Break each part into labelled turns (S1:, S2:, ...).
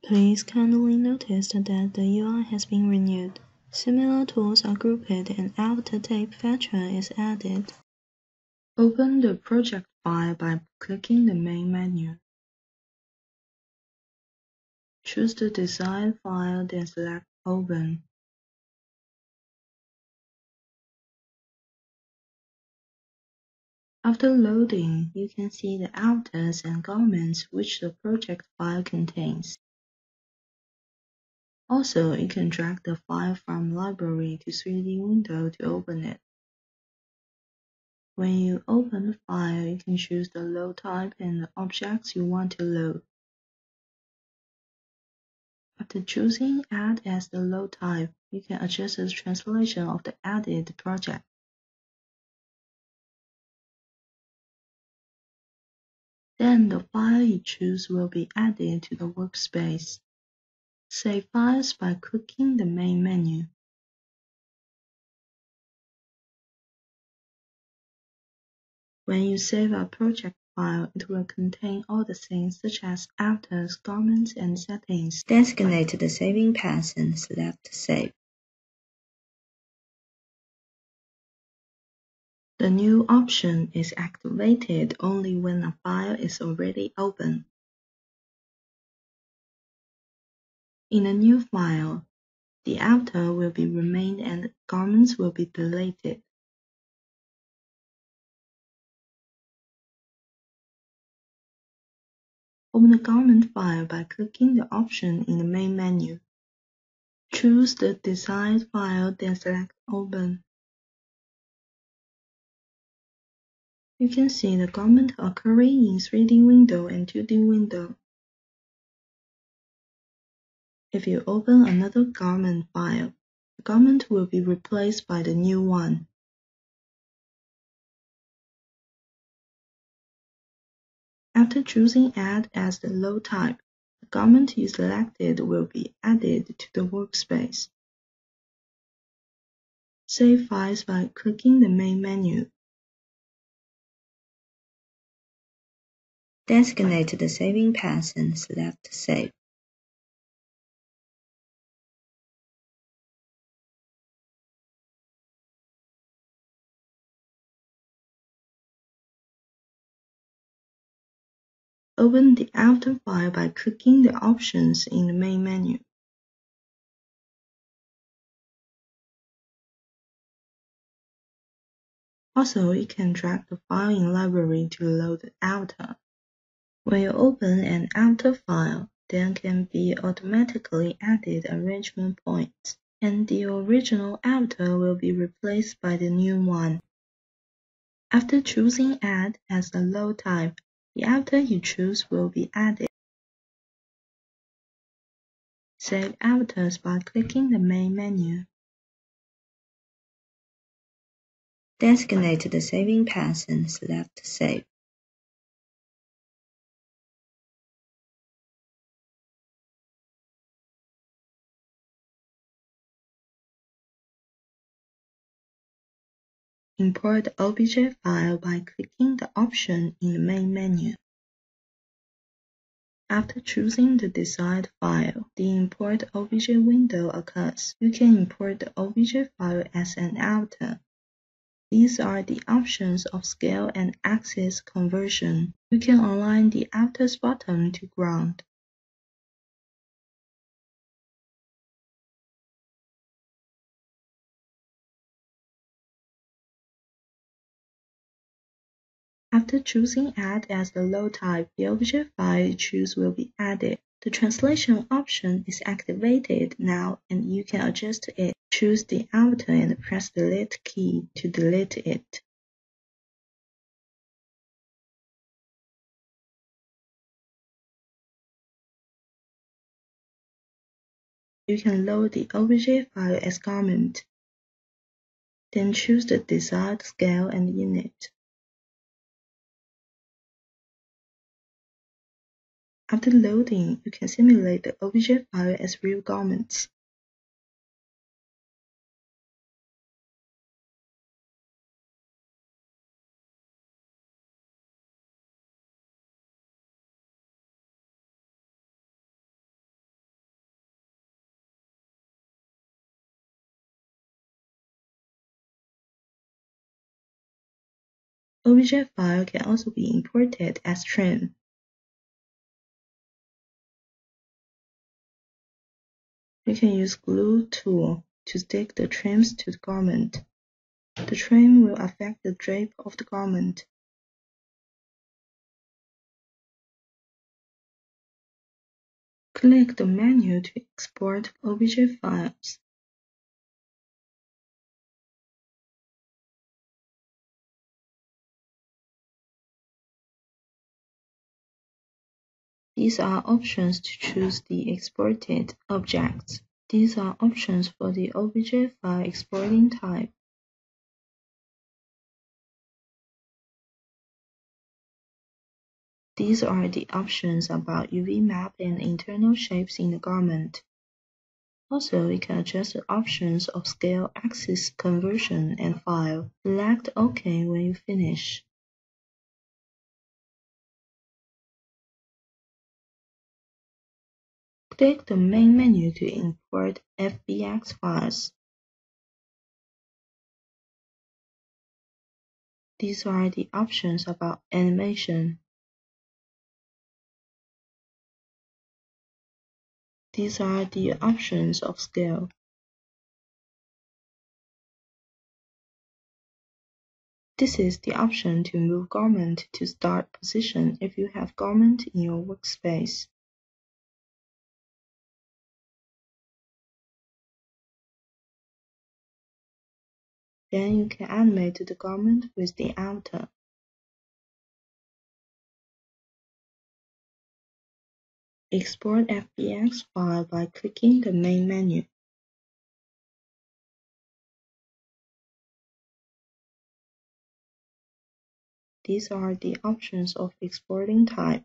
S1: Please kindly notice that the UI has been renewed. Similar tools are grouped and after tape feature is added. Open the project file by clicking the main menu. Choose the desired file, then select Open. After loading, you can see the avatars and garments which the project file contains. Also, you can drag the file from library to 3D window to open it. When you open the file, you can choose the load type and the objects you want to load. After choosing Add as the load type, you can adjust the translation of the added project. Then the file you choose will be added to the workspace. Save files by clicking the main menu. When you save a project file, it will contain all the things such as avatars, garments, and settings. Designate the saving path and select Save. The new option is activated only when a file is already open. In a new file, the avatar will be remained and garments will be deleted. Open the garment file by clicking the option in the main menu. Choose the desired file, then select Open. You can see the garment occurring in 3D window and 2D window. If you open another garment file, the garment will be replaced by the new one. After choosing Add as the load type, the garment you selected will be added to the workspace. Save files by clicking the main menu. Designate the saving path and select Save. Open the avatar file by clicking the options in the main menu. Also, you can drag the file in library to load the avatar. When you open an avatar file, there can be automatically added arrangement points, and the original avatar will be replaced by the new one. After choosing Add as the load type, the avatar you choose will be added. Save avatars by clicking the main menu. Designate the saving path and select Save. Import the OBJ file by clicking the option in the main menu. After choosing the desired file, the Import OBJ window occurs. You can import the OBJ file as an avatar. These are the options of scale and axis conversion. You can align the avatar's bottom to ground. After choosing Add as the load type, the object file you choose will be added. The translation option is activated now and you can adjust it. Choose the avatar and press the Delete key to delete it. You can load the OBJ file as garment. Then choose the desired scale and unit. After loading, you can simulate the OBJ file as real garments. OBJ file can also be imported as trim. You can use glue tool to stick the trims to the garment. The trim will affect the drape of the garment. Click the menu to export OBJ files. These are options to choose the exported objects. These are options for the OBJ file exporting type. These are the options about UV map and internal shapes in the garment. Also, you can adjust the options of scale axis conversion and file. Select OK when you finish. Click the main menu to import FBX files. These are the options about animation. These are the options of scale. This is the option to move garment to start position if you have garment in your workspace. Then you can animate the garment with the outer. Export FBX file by clicking the main menu. These are the options of exporting type.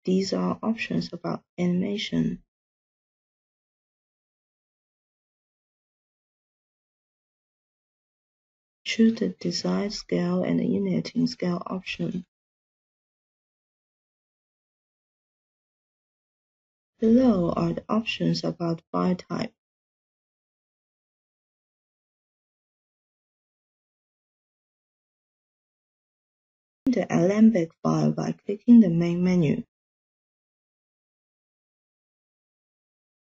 S1: These are options about animation. Choose the desired scale and the unit in scale option. Below are the options about file type. The Alembic file by clicking the main menu.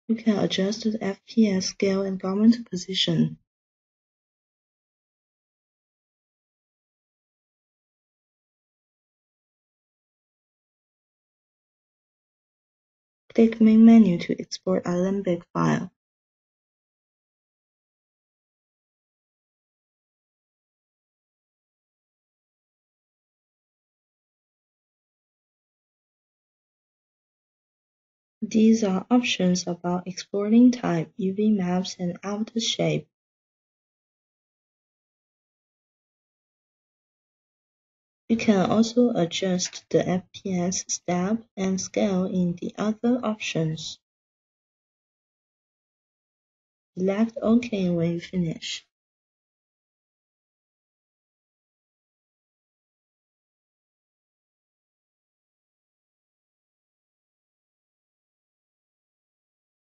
S1: You can adjust the FPS scale and garment position. Click main menu to export Alembic file. These are options about exporting type, UV maps, and outer shape. You can also adjust the FPS step and scale in the other options. Select OK when you finish.